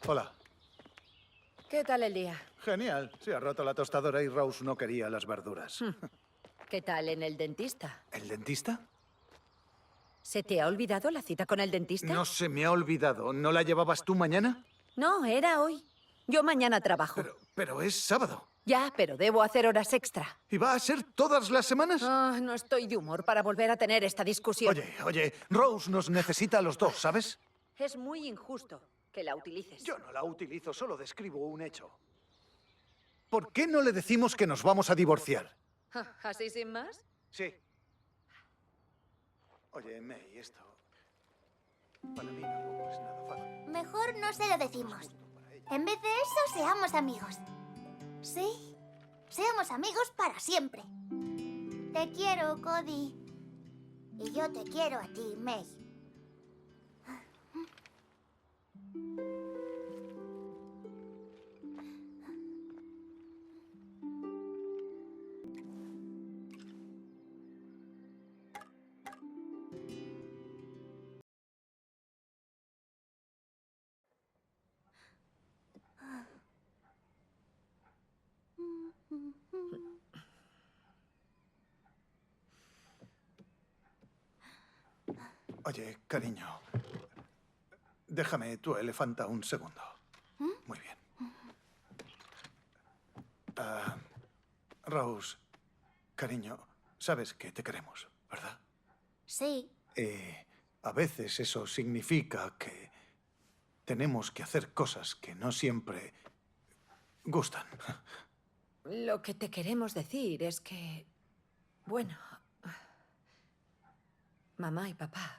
Hola. ¿Qué tal el día? Genial. Se ha roto la tostadora y Rose no quería las verduras. ¿Qué tal en el dentista? ¿El dentista? ¿Se te ha olvidado la cita con el dentista? No se me ha olvidado. ¿No la llevabas tú mañana? No, era hoy. Yo mañana trabajo. Pero es sábado. Ya, pero debo hacer horas extra. ¿Y va a ser todas las semanas? No estoy de humor para volver a tener esta discusión. Oye, Rose nos necesita a los dos, ¿sabes? Es muy injusto que la utilices. Yo no la utilizo, solo describo un hecho. ¿Por qué no le decimos que nos vamos a divorciar? ¿Así sin más? Sí. Oye, May, esto... Para mí tampoco es nada fácil. Mejor no se lo decimos. En vez de eso, seamos amigos. ¿Sí? Seamos amigos para siempre. Te quiero, Cody. Y yo te quiero a ti, May. Oye, cariño. Déjame tu elefanta un segundo. Muy bien. Rose, cariño, sabes que te queremos, ¿verdad? Sí. A veces eso significa que tenemos que hacer cosas que no siempre gustan. Lo que te queremos decir es que... Bueno... Mamá y papá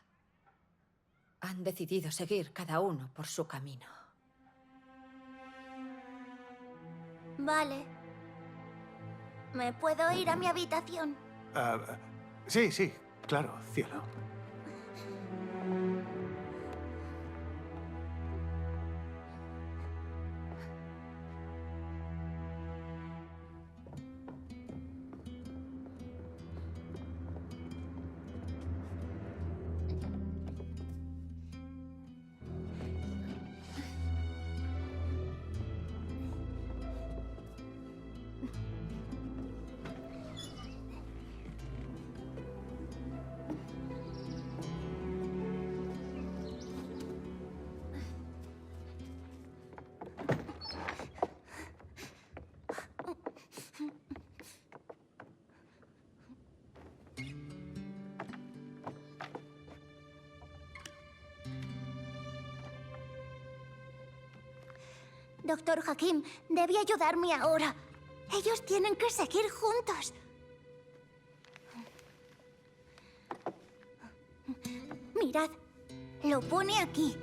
han decidido seguir cada uno por su camino. Vale. ¿Me puedo ir a mi habitación? Sí, claro, cielo. Doctor Hakim, debe ayudarme ahora. Ellos tienen que seguir juntos. Mirad, lo pone aquí.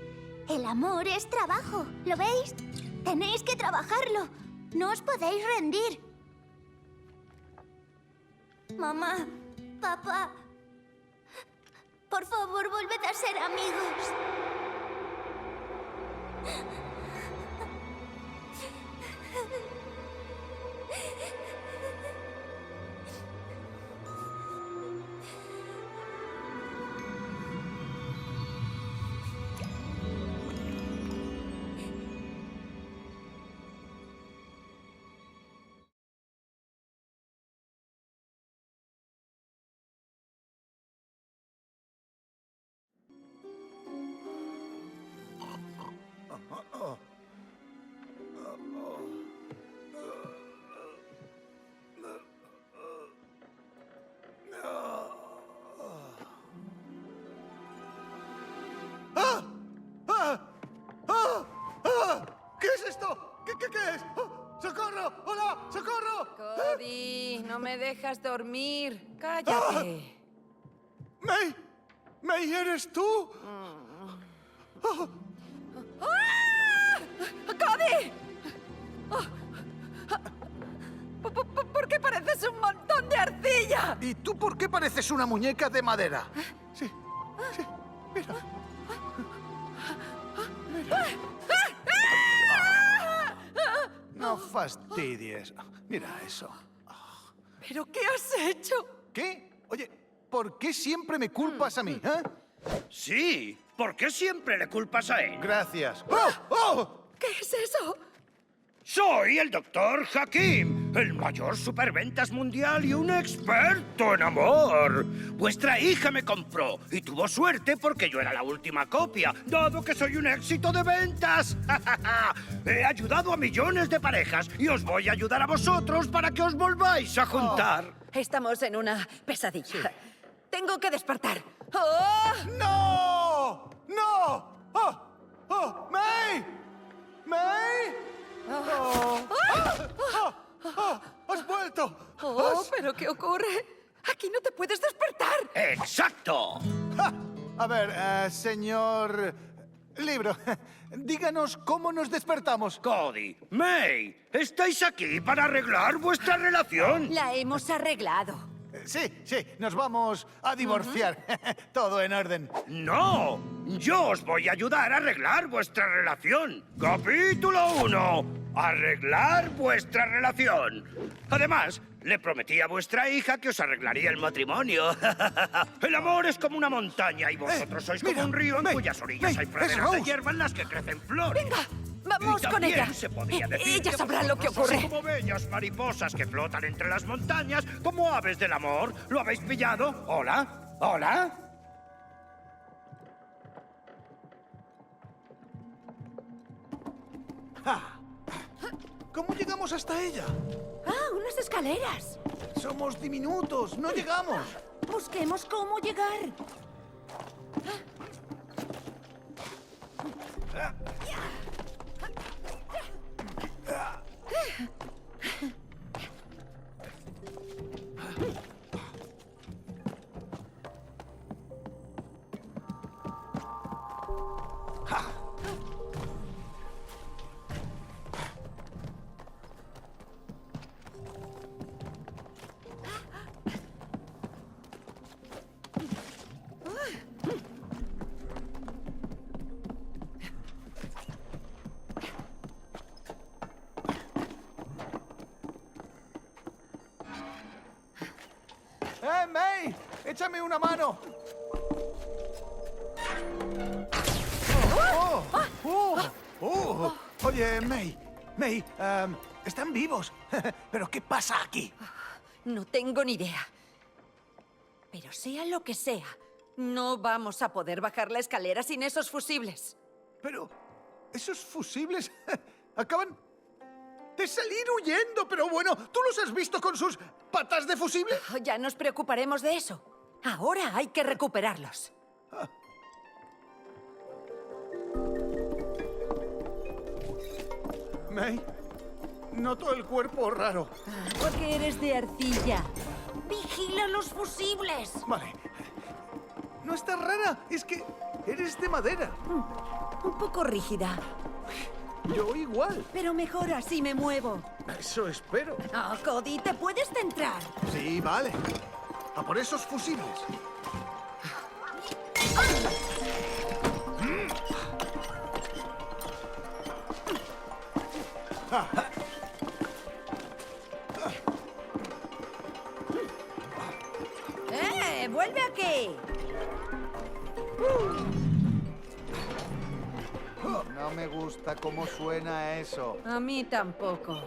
El amor es trabajo, ¿lo veis? Tenéis que trabajarlo. No os podéis rendir. Mamá, papá, por favor, volved a ser amigos. ¿Qué es esto? ¿Qué es? ¡Socorro! ¡Hola! ¡Socorro! Cody, no me dejas dormir. Cállate. May, ¿eres tú? ¡Cody! ¿Por qué pareces un montón de arcilla? ¿Y tú por qué pareces una muñeca de madera? Sí, mira. fastidies. Mira eso. ¿Pero qué has hecho? ¿Qué? Oye, ¿por qué siempre me culpas a mí, eh? Sí, ¿por qué siempre le culpas a él? Gracias. ¡Oh! ¡Oh! ¿Qué es eso? Soy el Dr. Hakim, el mayor superventas mundial y un experto en amor. Vuestra hija me compró y tuvo suerte porque yo era la última copia, dado que soy un éxito de ventas. He ayudado a millones de parejas y os voy a ayudar a vosotros para que os volváis a juntar. Estamos en una pesadilla. Tengo que despertar. ¡Oh! ¡No! ¡No! ¡Oh! ¡Oh! ¡May! ¡May! ¡Oh! ¡Oh! ¡Oh! ¡Has vuelto! ¡Oh! ¿Pero qué ocurre? Aquí no te puedes despertar. ¡Exacto! ¡Ja! A ver, señor... Libro, díganos cómo nos despertamos. Cody, May, estáis aquí para arreglar vuestra relación. La hemos arreglado. Sí, sí, nos vamos a divorciar. Todo en orden. ¡No! Yo os voy a ayudar a arreglar vuestra relación. Capítulo 1. Arreglar vuestra relación. Además, le prometí a vuestra hija que os arreglaría el matrimonio. El amor es como una montaña y vosotros sois mira, como un río en May, cuyas orillas May, hay es praderas de Rose. hierba en las que crecen flores. Venga, vamos Y con también ella. se podría decir Ella que sabrá lo que vosotros sois ocurre. como bellas mariposas que flotan entre las montañas, como aves del amor. ¿Lo habéis pillado? ¿Hola? ¿Hola? ¿Cómo llegamos hasta ella? Ah, unas escaleras. Somos diminutos, no llegamos. Busquemos cómo llegar. May! ¡Échame una mano! Oye, May, están vivos. ¿Pero qué pasa aquí? No tengo ni idea. Pero sea lo que sea, no vamos a poder bajar la escalera sin esos fusibles. Pero esos fusibles acaban de salir huyendo. Pero bueno, ¿tú los has visto con sus patas de fusible? Ya nos preocuparemos de eso. Ahora hay que recuperarlos. May, noto el cuerpo raro. Porque eres de arcilla. ¡Vigila los fusibles! Vale. No estás rara, es que eres de madera. Un poco rígida, Yo igual. pero mejor así me muevo. Eso espero. Oh, Cody, ¿te puedes centrar? Sí, vale. A por esos fusibles. ¡Vuelve aquí! No me gusta cómo suena eso. A mí tampoco.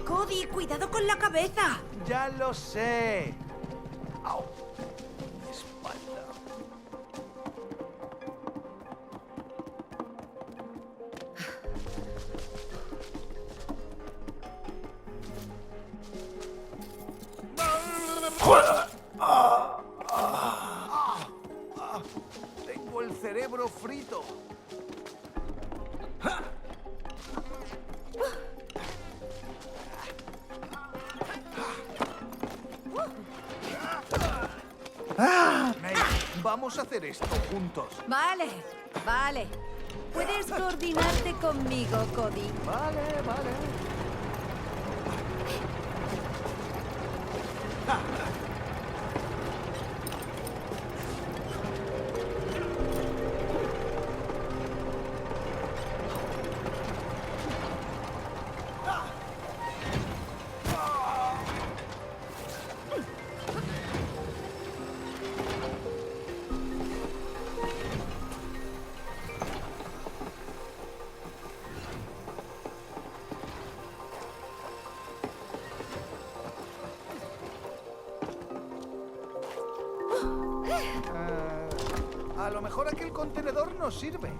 Cody, cuidado con la cabeza. Ya lo sé. Au. Mi espalda. Tengo el cerebro frito. May, vamos a hacer esto juntos. Vale, vale. Puedes coordinarte conmigo, Cody. Vale, vale. A lo mejor aquel contenedor nos sirve.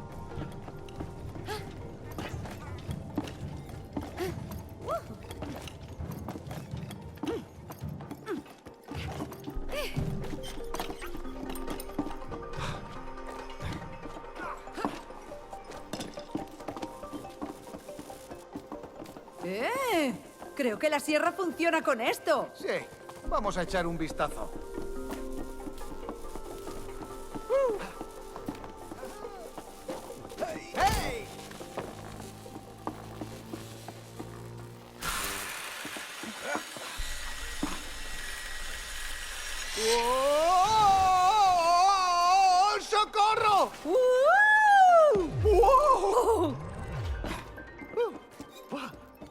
Creo que la sierra funciona con esto. Sí, vamos a echar un vistazo. ¡Hey! ¡Oh! ¡Socorro! ¡Wow!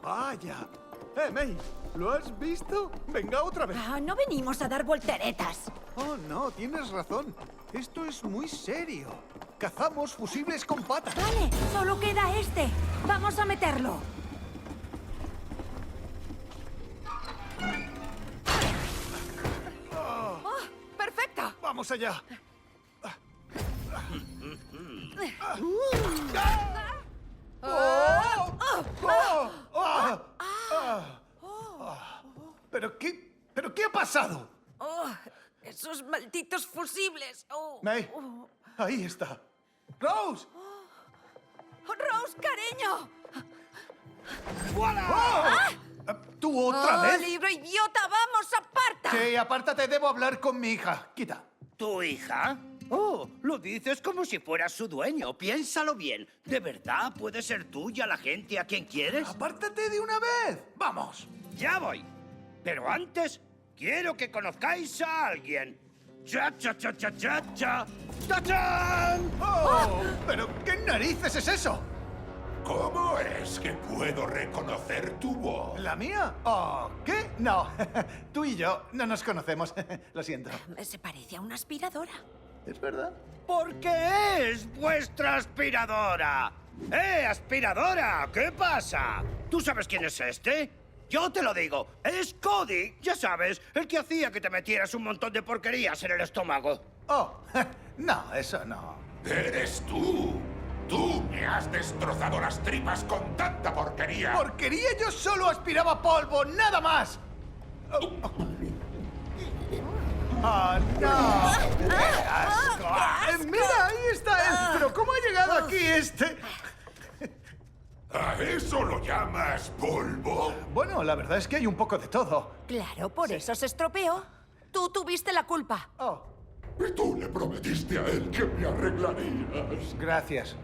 ¡Vaya! May, ¿lo has visto? Venga otra vez. Ah, no venimos a dar volteretas. Oh, no, tienes razón. Esto es muy serio. Cazamos fusibles con patas. Vale, solo queda este. Vamos a meterlo. Oh, ¡perfecto! ¡Vamos allá! ¿Pero qué ha pasado? Oh, esos malditos fusibles. Oh, May, ahí está. ¡Rose! ¡Rose, cariño! ¿Tú otra vez? ¡Libro idiota! ¡Vamos, aparta! Sí, apártate, debo hablar con mi hija. Quita. ¿Tu hija? Oh, lo dices como si fueras su dueño. Piénsalo bien. ¿De verdad puede ser tuya la gente a quien quieres? ¡Apártate de una vez! ¡Vamos! Ya voy. Pero antes, quiero que conozcáis a alguien. ¡Cha, cha, cha, cha, cha, cha! ¡Tachán! ¡Oh! ¿Pero qué narices es eso? ¿Cómo es que puedo reconocer tu voz? ¿La mía? Oh, ¿qué? No, tú y yo no nos conocemos. Lo siento. Se parece a una aspiradora. ¿Es verdad? Porque es vuestra aspiradora. ¡Aspiradora! ¿Qué pasa? ¿Tú sabes quién es este? Yo te lo digo. Es Cody. Ya sabes, el que hacía que te metieras un montón de porquerías en el estómago. Oh, no, eso no. ¡Eres tú! ¡Tú me has destrozado las tripas con tanta porquería! ¡Porquería! Yo solo aspiraba polvo, nada más. ¡Oh, no! ¡Qué asco! ¡Mira, ahí está él! ¿Pero cómo ha llegado aquí este? ¿A eso lo llamas polvo? Bueno, la verdad es que hay un poco de todo. Claro, por eso se estropeó. Tú tuviste la culpa. Oh, Y tú le prometiste a él que me arreglarías. gracias.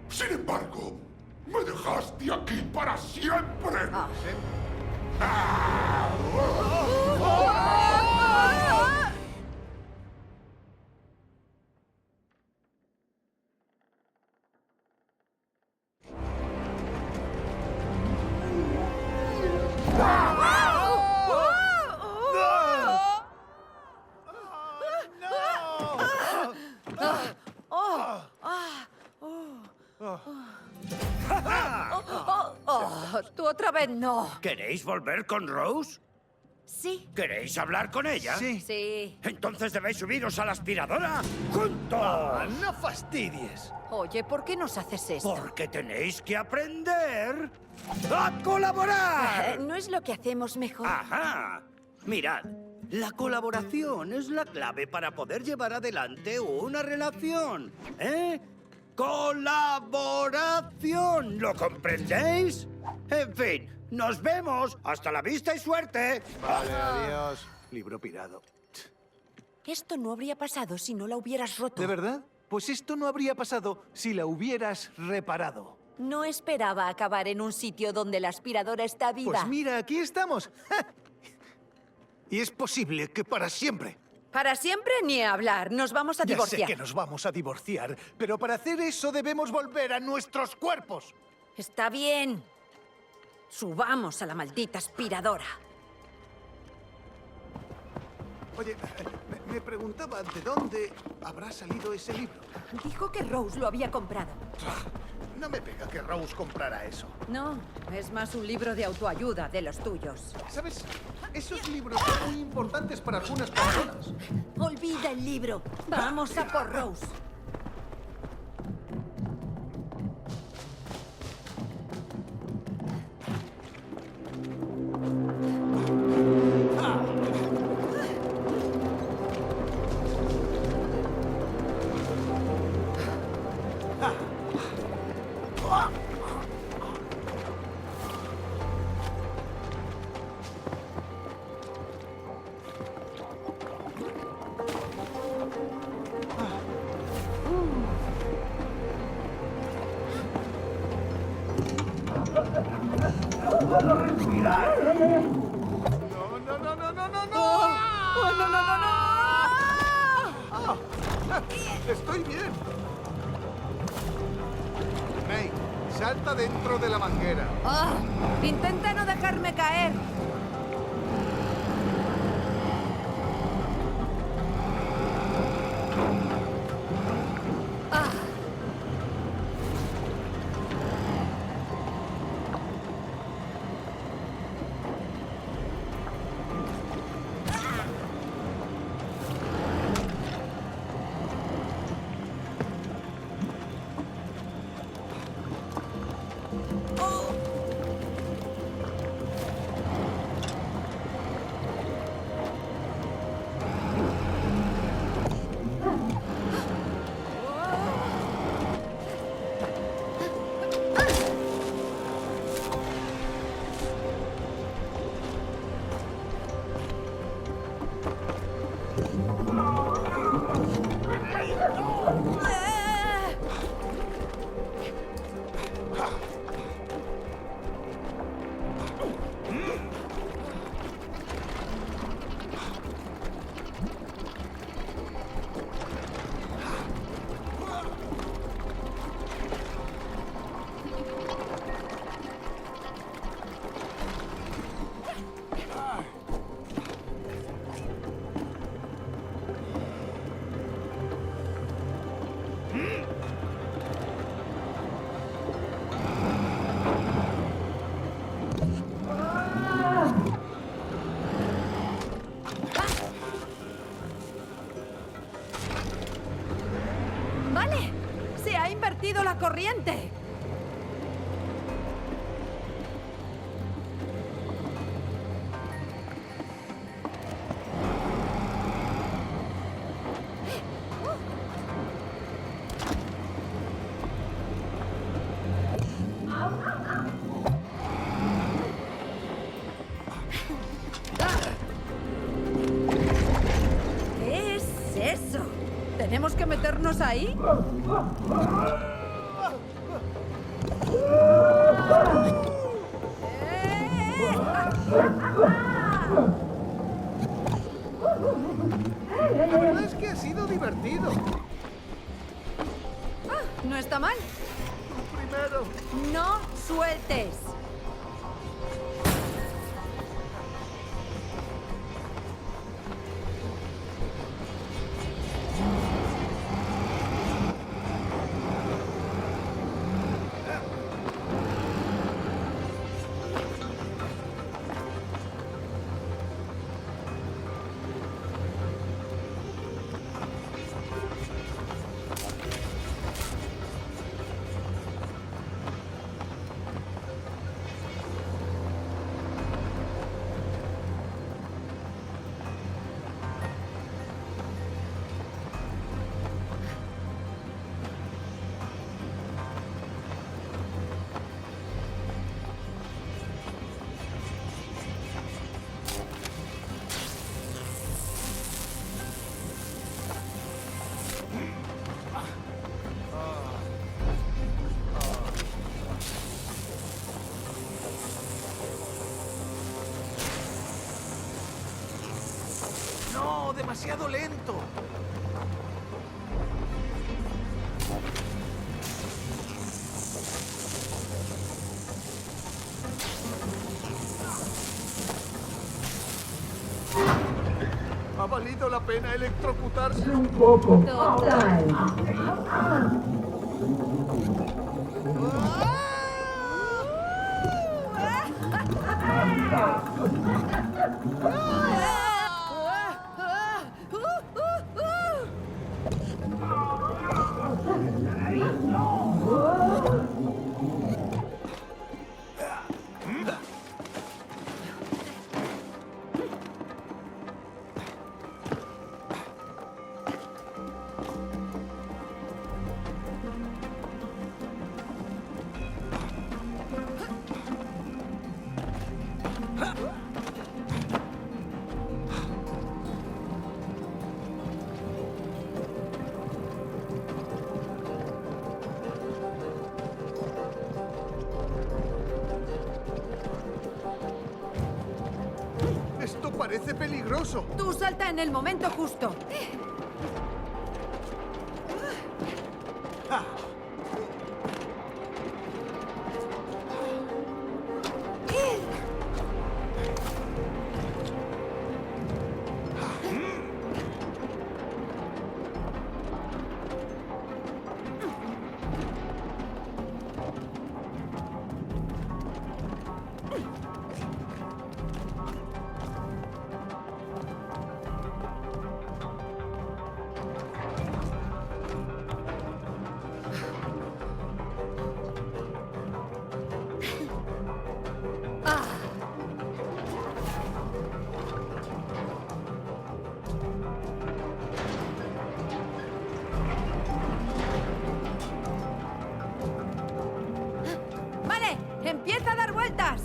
Sin embargo, me dejaste aquí para siempre. Tú otra vez no. ¿Queréis volver con Rose? Sí. ¿Queréis hablar con ella? Sí. Sí. Entonces debéis subiros a la aspiradora juntos. No fastidies. Oye, ¿por qué nos haces esto? Porque tenéis que aprender a colaborar. No es lo que hacemos mejor. Ajá. Mirad, la colaboración es la clave para poder llevar adelante una relación. ¡Colaboración! ¿Lo comprendéis? En fin, nos vemos. Hasta la vista y suerte. Vale, adiós. Libro pirado. Esto no habría pasado si no la hubieras roto. ¿De verdad? Pues esto no habría pasado si la hubieras reparado. No esperaba acabar en un sitio donde la aspiradora está viva. Pues mira, aquí estamos. Y es posible que para siempre. Para siempre ni hablar. Nos vamos a Ya divorciar. sé que nos vamos a divorciar, pero para hacer eso debemos volver a nuestros cuerpos. Está bien. Subamos a la maldita aspiradora. Oye, me preguntaba de dónde habrá salido ese libro. Dijo que Rose lo había comprado. No me pega que Rose comprara eso. No, es más un libro de autoayuda de los tuyos. ¿Sabes? Esos libros son muy importantes para algunas personas. Olvida el libro. Vamos a por Rose. ¡Oh, no, no, no, no! Estoy bien. May, salta dentro de la manguera. ¡Ah! Intenta no dejarme caer. ¡Ah! ¡Vale! ¡Se ha invertido la corriente! ¿Qué es eso? ¿Tenemos que meternos ahí? La verdad es que ha sido divertido. No está mal. Primero. No sueltes. No, demasiado lento. ¿Ha valido la pena electrocutarse? Total. Esto parece peligroso. Tú salta en el momento justo. Vale, empieza a dar vueltas.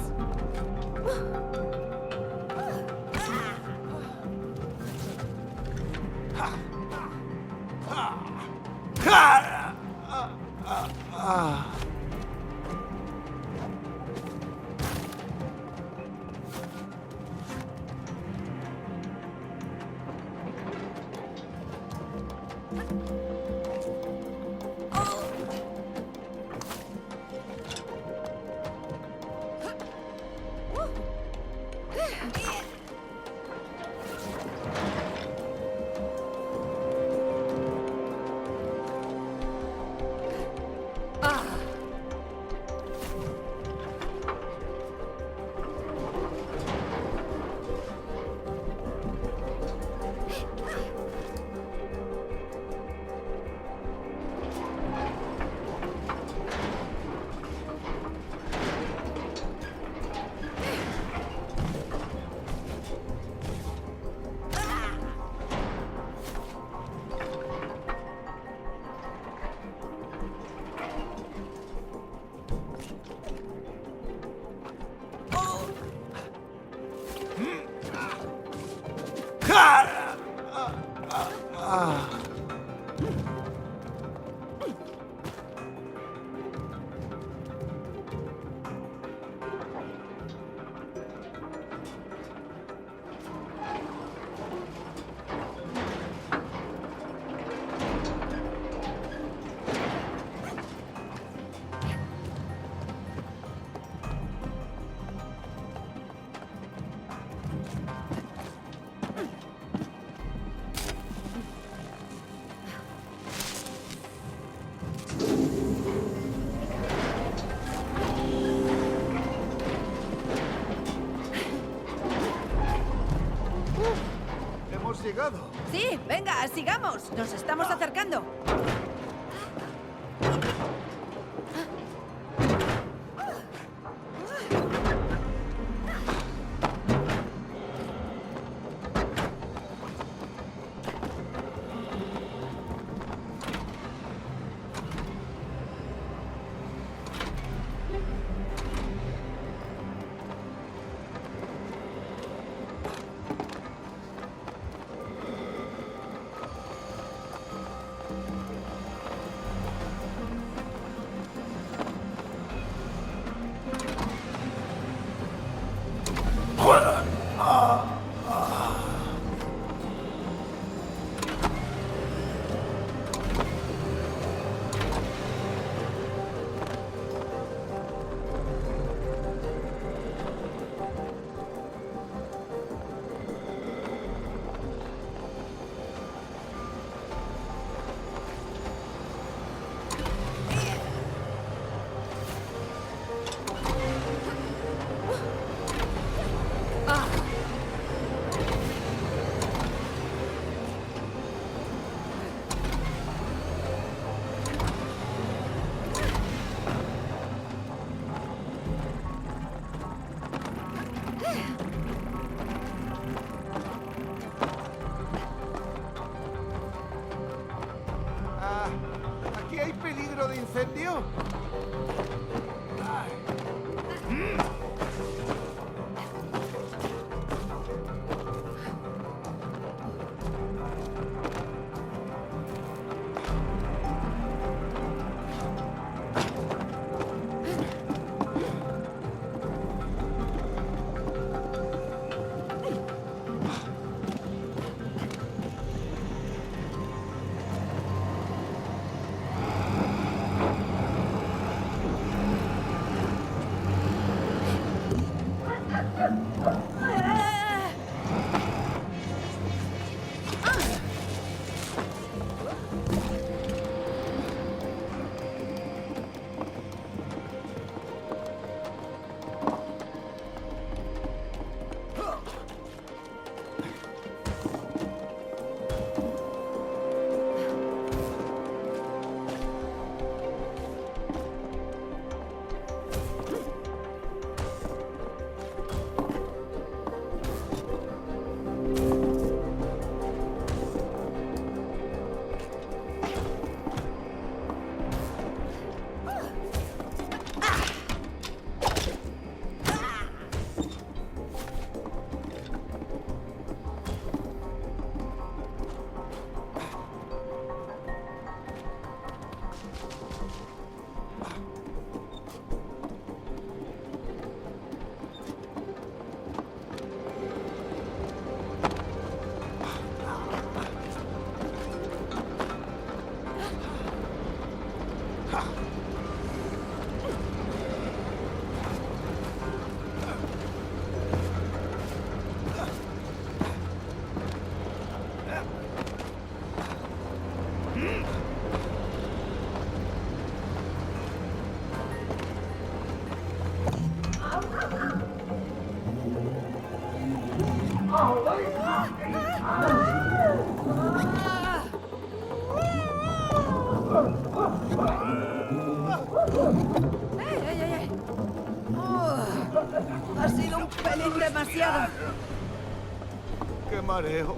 Hemos llegado. Sí, venga, sigamos. Nos estamos acercando. ¡Ey! Ha sido un pelín demasiado. ¡Qué mareo!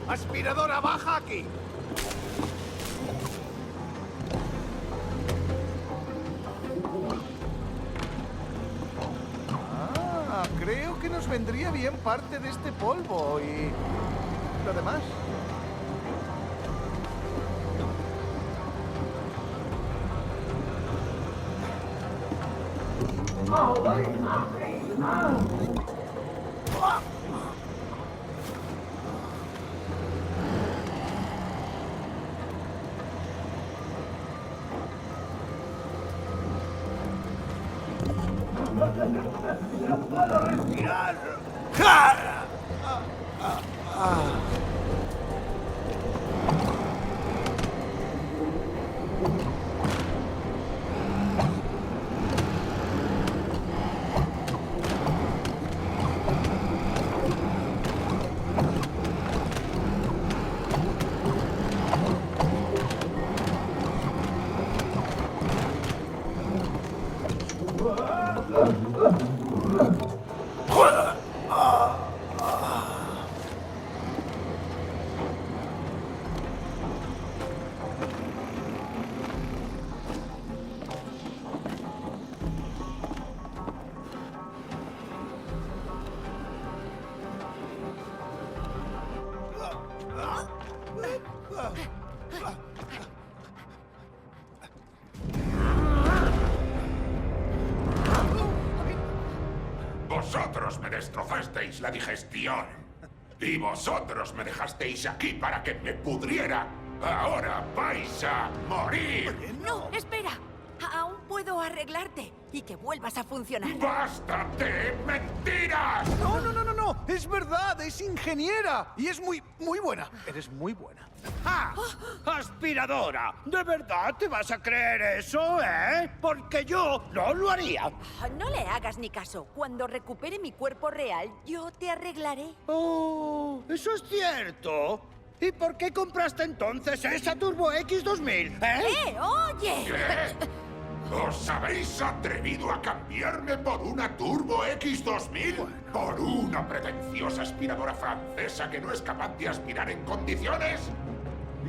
¡Aspiradora, baja aquí! Creo que nos vendría bien parte de este polvo y lo demás. Vosotros me destrozasteis la digestión. Y vosotros me dejasteis aquí para que me pudriera. Ahora vais a morir. ¡No! ¡Espera! Aún puedo puedo arreglarte y que vuelvas a funcionar. ¡Basta de mentiras! No, no, no, no, no. Es verdad, es ingeniera. Y es muy buena. Eres muy buena. ¡Ah! ¡Aspiradora! ¿De verdad te vas a creer eso, eh? Porque yo no lo haría. No le hagas ni caso. Cuando recupere mi cuerpo real, yo te arreglaré. Oh, eso es cierto. ¿Y por qué compraste entonces esa Turbo X 2000, ¡Oye! ¿Qué? ¿Os habéis atrevido a cambiarme por una Turbo X2000? ¿Por una pretenciosa aspiradora francesa que no es capaz de aspirar en condiciones?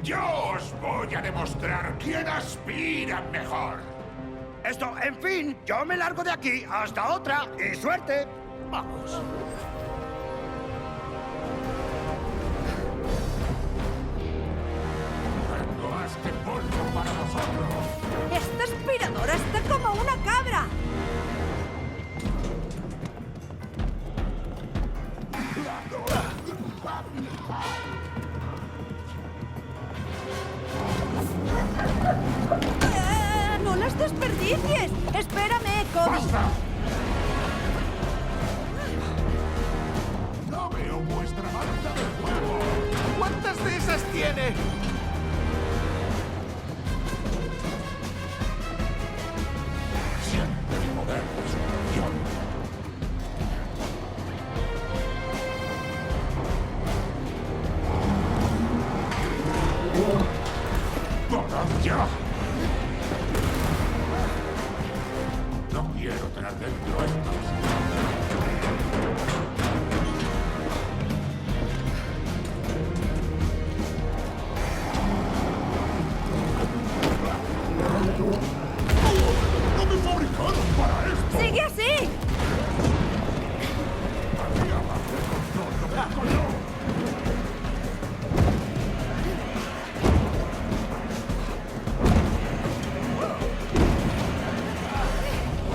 Yo os voy a demostrar quién aspira mejor. Esto, en fin, yo me largo de aquí. Hasta otra. Y suerte. Vamos. Tengo este polvo para vosotros. ¡Esta aspiradora está como una cabra! ¡No las desperdicies! ¡Espérame, Cody! ¡Basta! No veo vuestra manta de fuego. ¿Cuántas de esas tiene? Siente el poder de su acción. ¡Parad ya! No quiero tener dentro estos. ¡No me fabricaron para esto! ¡Sigue así!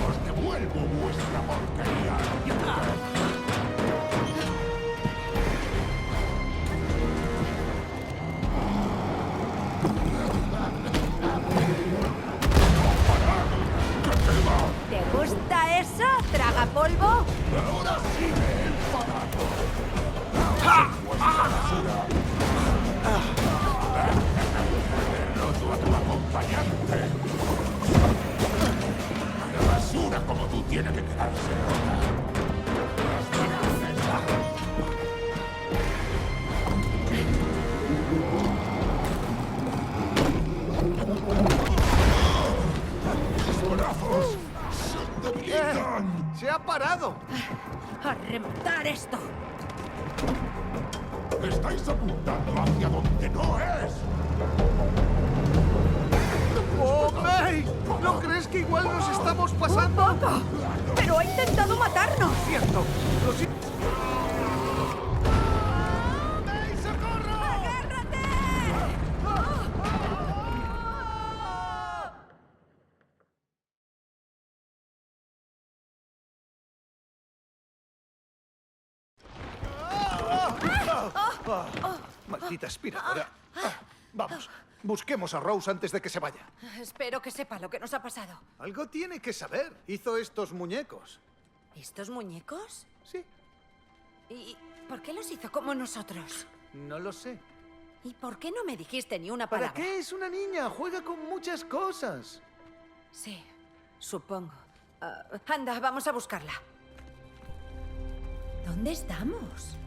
¡Os devuelvo vuestra porquería! ¿Te gusta eso, tragapolvo? ¡Ahora sí me he enfadado! ¡He roto a tu acompañante! La basura como tú tiene que quedarse rota. ¡Los brazos se debilitan! Se ha parado. ¡A rematar esto! ¡Estáis apuntando hacia donde no es! ¡Oh, May! ¿No crees que igual nos estamos pasando? ¡Un poco! ¡Pero ha intentado matarnos! Cierto. Lo si- ¡Agárrate! Maldita aspiradora. Vamos, busquemos a Rose antes de que se vaya. Espero que sepa lo que nos ha pasado. Algo tiene que saber. Hizo estos muñecos. ¿Estos muñecos? Sí, ¿Y por qué los hizo como nosotros? no lo sé. ¿Y por qué no me dijiste ni una ¿Para palabra? qué? Es una niña. Juega con muchas cosas. Sí, supongo. Anda, vamos a buscarla. ¿Dónde estamos?